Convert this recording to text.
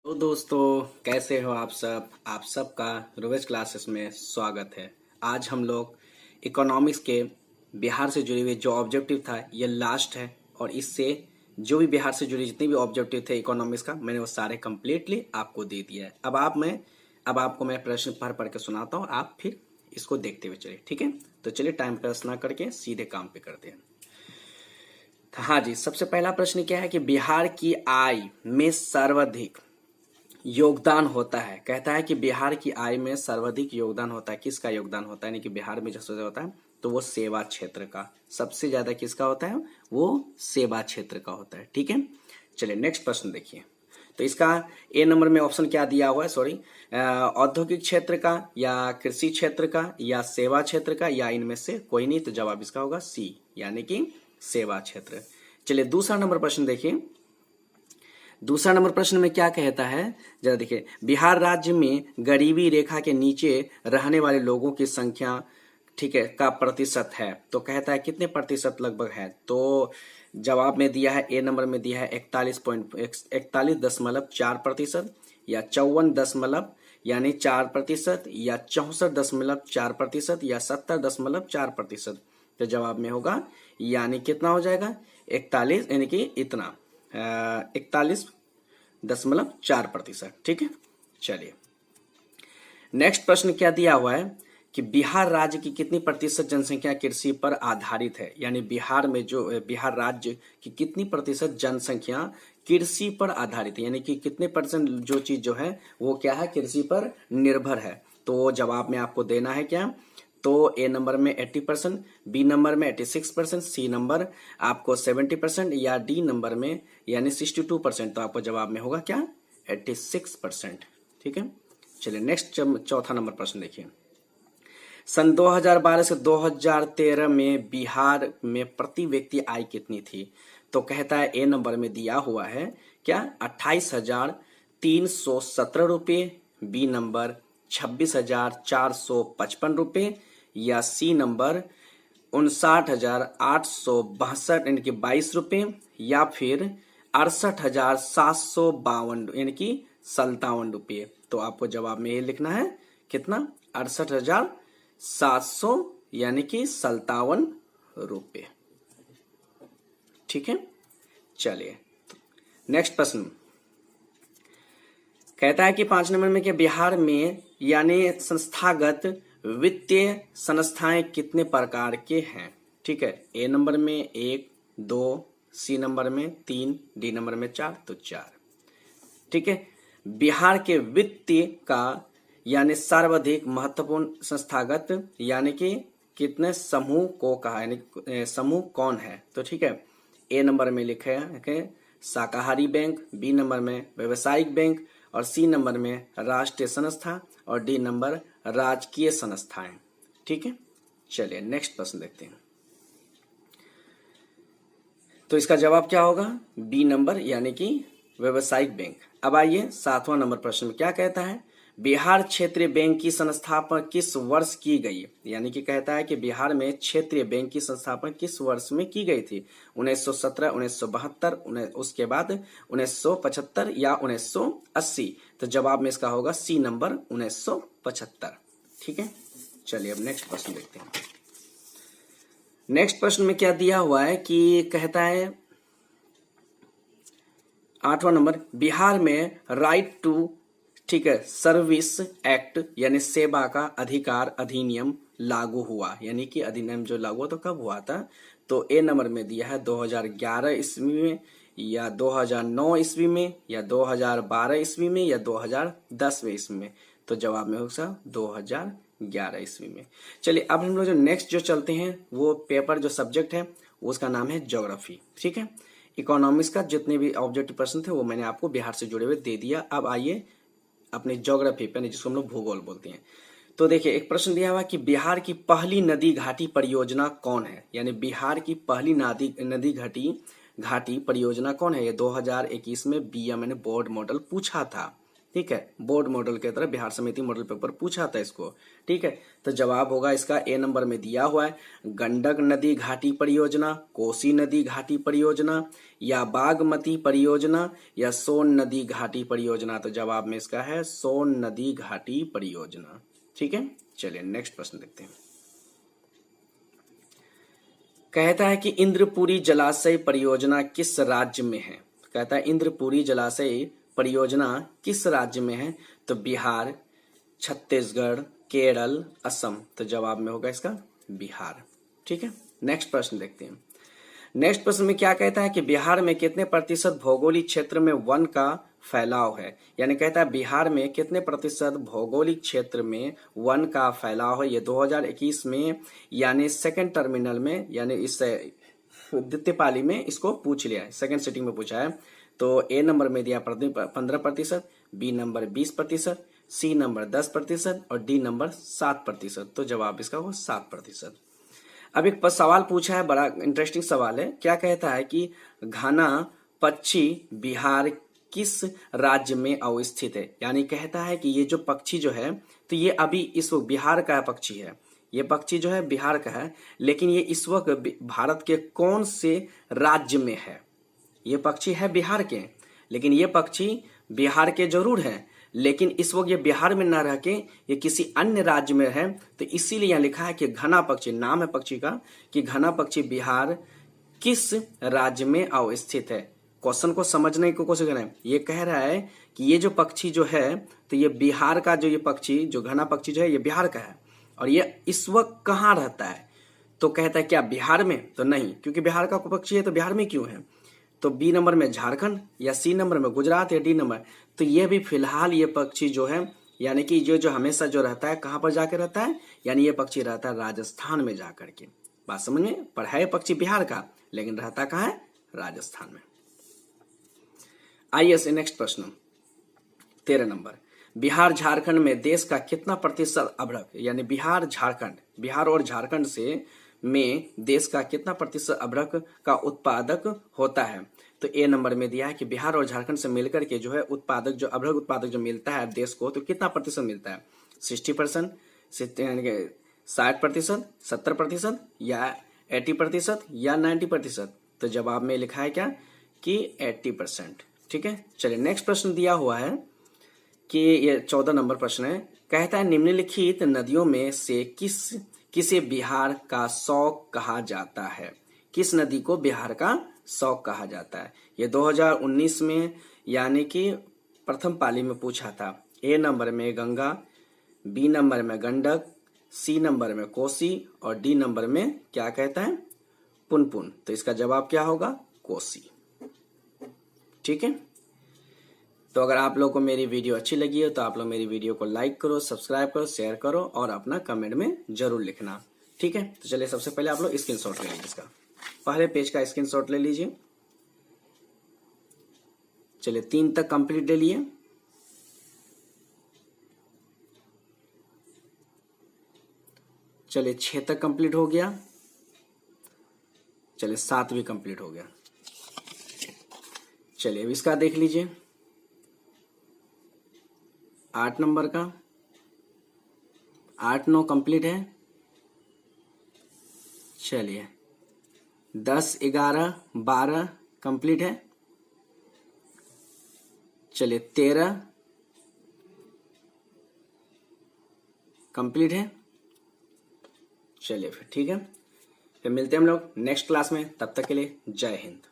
तो दोस्तों, कैसे हो आप सबका रोवेज क्लासेस में स्वागत है। आज हम लोग इकोनॉमिक्स के बिहार से जुड़े हुए जो ऑब्जेक्टिव था ये लास्ट है, और इससे जो भी बिहार से जुड़े जितने भी ऑब्जेक्टिव थे इकोनॉमिक्स का मैंने वो सारे कम्प्लीटली आपको दे दिया है। अब आपको मैं प्रश्न पढ़ पढ़ के सुनाता हूँ, आप फिर इसको देखते हुए चलिए, ठीक है। तो चलिए टाइम पास ना करके सीधे काम पे करते हैं। हाँ जी, सबसे पहला प्रश्न क्या है कि बिहार की आय में सर्वाधिक योगदान होता है। कहता है कि बिहार की आय में सर्वाधिक योगदान होता है। किसका योगदान होता है, यानी कि बिहार में जो सबसे ज्यादा होता है तो वो सेवा क्षेत्र का। सबसे ज्यादा किसका होता है, वो सेवा क्षेत्र का होता है, ठीक है। चलिए नेक्स्ट प्रश्न देखिए। तो इसका ए नंबर में ऑप्शन क्या दिया हुआ है, सॉरी, औद्योगिक क्षेत्र का या कृषि क्षेत्र का या सेवा क्षेत्र का या इनमें से कोई नहीं। तो जवाब इसका होगा सी, यानी कि सेवा क्षेत्र। चलिए दूसरा नंबर प्रश्न देखिए। दूसरा नंबर प्रश्न में क्या कहता है, जरा देखिए। बिहार राज्य में गरीबी रेखा के नीचे रहने वाले लोगों की संख्या, ठीक है, का प्रतिशत है। तो कहता है कितने प्रतिशत लगभग है। तो जवाब में दिया है, ए नंबर में दिया है 41.41.4%, या 54 यानी 4%, या 64.4%, या 70.4%। तो जवाब में होगा यानी कितना हो जाएगा 41, यानी कि इतना 41.4%, ठीक है। चलिए नेक्स्ट प्रश्न क्या दिया हुआ है कि बिहार राज्य की कितनी प्रतिशत जनसंख्या कृषि पर आधारित है। यानी बिहार राज्य की कितनी प्रतिशत जनसंख्या कृषि पर आधारित है, यानी कि कितने परसेंट जो चीज जो है वो क्या है, कृषि पर निर्भर है। तो जवाब में आपको देना है क्या, तो ए नंबर में 80%, बी नंबर में 86%, सी नंबर आपको 70%, या डी नंबर में यानी 62%। तो आपको जवाब में होगा क्या 86%, ठीक है। चलिए नेक्स्ट चौथा नंबर प्रश्न देखिए। सन 2012 से 2013 में बिहार में प्रति व्यक्ति आय कितनी थी। तो कहता है ए नंबर में दिया हुआ है क्या 28,317 रुपये, बी नंबर 26,455 रुपये, या सी नंबर 59,862 यानी कि 22 रुपये, या फिर 68,752 यानी कि 57 रुपये। तो आपको जवाब में ये लिखना है कितना 68,700 यानी कि 57 रुपये, ठीक है। चलिए नेक्स्ट प्रश्न कहता है कि 5 नंबर में कि बिहार में यानी संस्थागत वित्तीय संस्थाएं कितने प्रकार के हैं। ठीक है, ए नंबर में 1, 2, सी नंबर में 3, डी नंबर में 4। तो 4, ठीक है। बिहार के वित्तीय का यानी सर्वाधिक महत्वपूर्ण संस्थागत यानी कि कितने समूह को कहा, यानी समूह कौन है। तो ठीक है, ए नंबर में लिखे है शाकाहारी बैंक, बी नंबर में व्यवसायिक बैंक, और सी नंबर में राष्ट्रीय संस्था, और डी नंबर राजकीय संस्थाएं। ठीक है, चलिए नेक्स्ट प्रश्न देखते हैं। तो इसका जवाब क्या होगा, बी नंबर यानी कि व्यवसायिक बैंक। अब आइए 7वां नंबर प्रश्न में क्या कहता है, बिहार क्षेत्रीय बैंक की संस्थापना किस वर्ष की गई। यानी कि कहता है कि बिहार में क्षेत्रीय बैंक की संस्थापना किस वर्ष में की गई थी। 1917, 1972, उसके बाद 1975 या 1980। तो जवाब में इसका होगा सी नंबर 1975। ठीक है, चलिए अब नेक्स्ट प्रश्न देखते हैं। नेक्स्ट प्रश्न में क्या दिया हुआ है कि कहता है 8वां नंबर, बिहार में राइट टू, ठीक है, सर्विस एक्ट यानी सेवा का अधिकार अधिनियम लागू हुआ। यानी कि अधिनियम जो लागू तो कब हुआ था, तो ए नंबर में दिया है 2011 ईस्वी में, या 2009 ईस्वी में, या 2012 ईस्वी में, या 2010वें ईस्वी में। तो जवाब में होगा 2011 ईस्वी में। चलिए अब हम लोग जो नेक्स्ट जो चलते हैं वो पेपर जो सब्जेक्ट है उसका नाम है ज्योग्राफी। ठीक है, इकोनॉमिक्स का जितने भी ऑब्जेक्टिव प्रश्न थे वो मैंने आपको बिहार से जुड़े हुए दे दिया। अब आइए अपने ज्योग्राफी पे, जिसको हम लोग भूगोल बोलते हैं। तो देखिए एक प्रश्न दिया हुआ कि बिहार की पहली नदी घाटी परियोजना कौन है। यानी बिहार की पहली नदी घाटी परियोजना कौन है। ये 2021 में बीएमए ने बोर्ड मॉडल पूछा था। ठीक है, बोर्ड मॉडल के तरह बिहार समिति मॉडल पेपर पूछा था इसको। ठीक है, तो जवाब होगा इसका ए नंबर में दिया हुआ है, गंडक नदी घाटी परियोजना, कोसी नदी घाटी परियोजना, या बागमती परियोजना, या सोन नदी घाटी परियोजना। तो जवाब में इसका है सोन नदी घाटी परियोजना। ठीक है, चलिए नेक्स्ट प्रश्न देखते हैं। कहता है कि इंद्रपुरी जलाशय परियोजना किस राज्य में है? कहता है इंद्रपुरी जलाशय परियोजना किस राज्य में है? तो बिहार, छत्तीसगढ़, केरल, असम। तो जवाब में होगा इसका बिहार। ठीक है, नेक्स्ट प्रश्न देखते हैं। नेक्स्ट प्रश्न में क्या कहता है कि बिहार में कितने प्रतिशत भौगोलिक क्षेत्र में वन का फैलाव है? यानी कहता है बिहार में कितने प्रतिशत भौगोलिक क्षेत्र में वन का फैलाव है। ये 2021 में यानी सेकंड टर्मिनल में यानी इस द्वितीय पाली में इसको पूछ लिया है, सेकंड सिटिंग में पूछा है। तो ए नंबर में दिया 15%, बी नंबर 20%, सी नंबर 10% और डी नंबर 7%। तो जवाब इसका हो 7%। अब एक सवाल पूछा है, बड़ा इंटरेस्टिंग सवाल है। क्या कहता है कि घना पक्षी बिहार किस राज्य में अवस्थित है? यानी कहता है कि ये जो पक्षी जो है, तो ये अभी इस वक्त बिहार का पक्षी है। ये पक्षी जो है बिहार का है, लेकिन ये इस वक्त भारत के कौन से राज्य में है? ये पक्षी है बिहार के, लेकिन ये पक्षी बिहार के जरूर है, लेकिन इस वक्त ये बिहार में न रह के ये किसी अन्य राज्य में है। तो इसीलिए यहाँ लिखा है कि घना पक्षी, नाम है पक्षी का, कि घना पक्षी बिहार किस राज्य में अवस्थित है। क्वेश्चन को समझने की कोशिश करें। ये कह रहा है कि ये जो पक्षी जो है, तो ये बिहार का जो ये पक्षी, जो घना पक्षी जो है, ये बिहार का है और ये इस वक्त कहाँ रहता है? तो कहता है क्या बिहार में? तो नहीं, क्योंकि बिहार का पक्षी है तो बिहार में क्यों है? तो बी नंबर में झारखंड, या सी नंबर में गुजरात, या डी नंबर। तो ये भी फिलहाल ये पक्षी जो है, यानी कि जो हमेशा जो रहता है कहाँ पर जाकर रहता है, यानी ये पक्षी रहता है राजस्थान में जाकर के। बात समझ में? पर है पक्षी बिहार का, लेकिन रहता कहाँ है? राजस्थान में। आइए से नेक्स्ट प्रश्न 13 नंबर। बिहार झारखंड में देश का कितना प्रतिशत अभ्रक, यानी बिहार झारखंड, बिहार और झारखंड से में देश का कितना प्रतिशत अभ्रक का उत्पादक होता है? तो ए नंबर में दिया है कि बिहार और झारखंड से मिलकर के जो है उत्पादक, जो अभ्रक उत्पादक जो मिलता है देश को, तो कितना प्रतिशत मिलता है? 60%, 60%, 70%, या 80%, या 90%। तो जवाब में लिखा है क्या कि 80%। ठीक है, चलिए नेक्स्ट प्रश्न दिया हुआ है कि ये 14 नंबर प्रश्न है। कहता है निम्नलिखित नदियों में से किसे बिहार का शौक कहा जाता है? किस नदी को बिहार का शौक कहा जाता है? ये 2019 में यानी कि प्रथम पाली में पूछा था। ए नंबर में गंगा, बी नंबर में गंडक, सी नंबर में कोसी और डी नंबर में क्या कहता है? पुनपुन। तो इसका जवाब क्या होगा? कोसी। ठीक है, तो अगर आप लोगों को मेरी वीडियो अच्छी लगी हो तो आप लोग मेरी वीडियो को लाइक करो, सब्सक्राइब करो, शेयर करो और अपना कमेंट में जरूर लिखना। ठीक है, तो चलिए सबसे पहले आप लोग स्क्रीनशॉट ले लीजिए, इसका पहले पेज का स्क्रीनशॉट ले लीजिए। चलिए 3 तक कंप्लीट ले लिए। चलिए 6 तक कंप्लीट हो गया। चलिए 7 भी कंप्लीट हो गया। चलिए अब इसका देख लीजिए, 8 नंबर का, 8, 9 कंप्लीट है। चलिए 10, 11, 12 कंप्लीट है। चलिए 13 कंप्लीट है। चलिए फिर ठीक है, फिर मिलते हैं हम लोग नेक्स्ट क्लास में। तब तक के लिए जय हिंद।